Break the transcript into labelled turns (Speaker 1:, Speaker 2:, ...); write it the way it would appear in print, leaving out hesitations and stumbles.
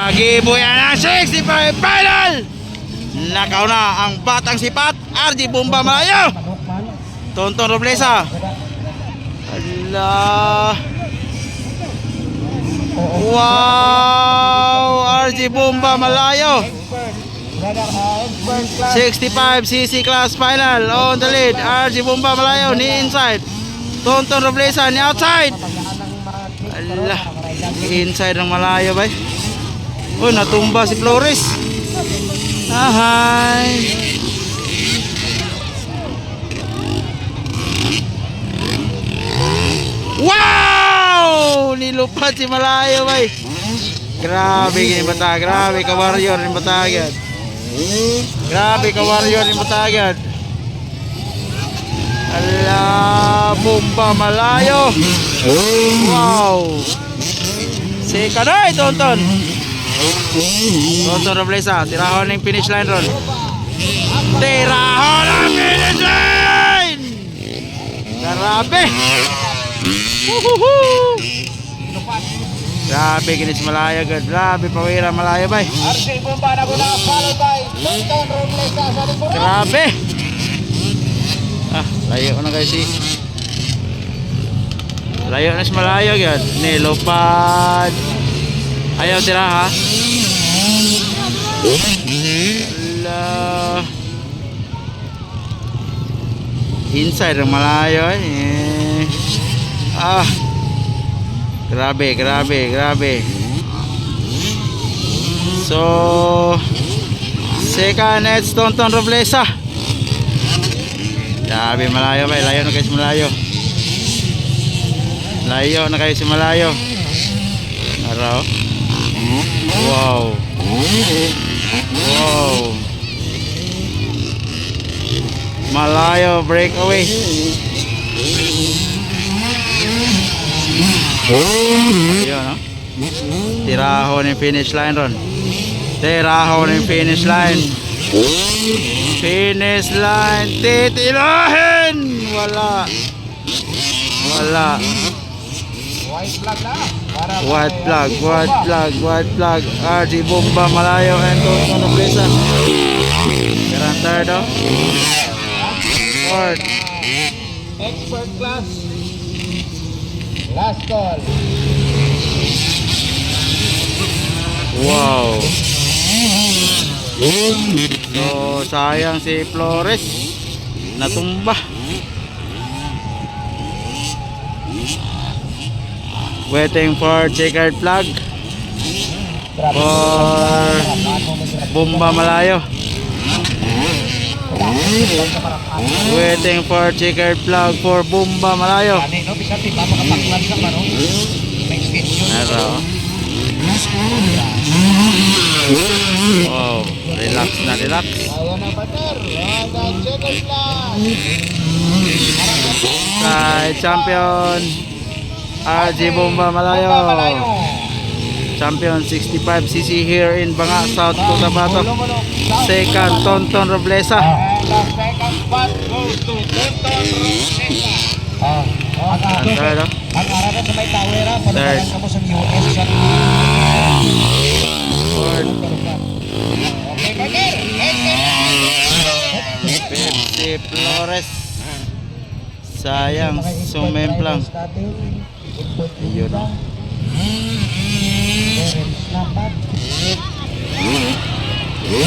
Speaker 1: Nagibo yan ang 65 final. Nakauna ang batang sipat, RJ Bomba Malayo. Tonton Roblesa. Allah. Wow, RJ Bomba Malayo. 65cc class final on the lead. RJ Bomba Malayo ni inside. Tonton Roblesa ni outside. Allah. Inside ng Malayo bay. Oh, natumba si Flores. Ahay. Wow! Nilupat si Malayo bay. Grabe gini bata, grabe ka warrior ni Batagan. Grabe ka warrior ni Batagan. Ala, Bomba Malayo. Wow. Seka na Tonton. Tonton Roblesa, tirahon ng finish line ron. Tirahon ang finish line. Grabe. Grabe gini si Malayo gad. Grabe pawira Malayo bay.
Speaker 2: RJ Bomba na guna followed by Tonton Roblesa sa likuran.
Speaker 1: Grabe. Ah, layo na guys si. Layo na si Malayo gad. Nilupad. Ayaw tira ha. Allah. Inside ang Malayo eh. Ah. Grabe, grabe, grabe. So second it's Tonton Roblesa. Grabe Malayo bay, layo na kayo si Malayo. Layo na kayo si Malayo. Araw. Wow. Wow. Malayo breakaway. Ayun, no? Tirahon yung finish line ron. Tirahon yung finish line. Finish line. Titirahin. Wala. Wala.
Speaker 2: White flag na.
Speaker 1: White flag, white flag, white flag. RJ Bomba Malayo and Tonton Roblesa. Karang third oh. Fourth.
Speaker 2: Expert class. Last call.
Speaker 1: Wow. So sayang si Flores. Natumba. Waiting for checkered flag for Bomba Malayo. Waiting for checkered flag for Bomba Malayo.
Speaker 2: Ano bisa tiba makapaklan sa mano. Next schedule.
Speaker 1: Naro. Wow, relax na relax.
Speaker 2: Ayan ang bater. Hanggang checkered flag.
Speaker 1: Side champion RJ Bomba Malayo. Champion 65cc here in Banga, South Cotabato. Second Tonton Roblesa.
Speaker 2: And the second spot goes to Tonton Roblesa.
Speaker 1: And third, oh.
Speaker 2: Ang araw sa may tawera, panawagan ka mo sa US sa
Speaker 1: Fourth.
Speaker 2: Okay, bater.
Speaker 1: Pepsi Flores. Sayang, sumemplang. Ayun, oh.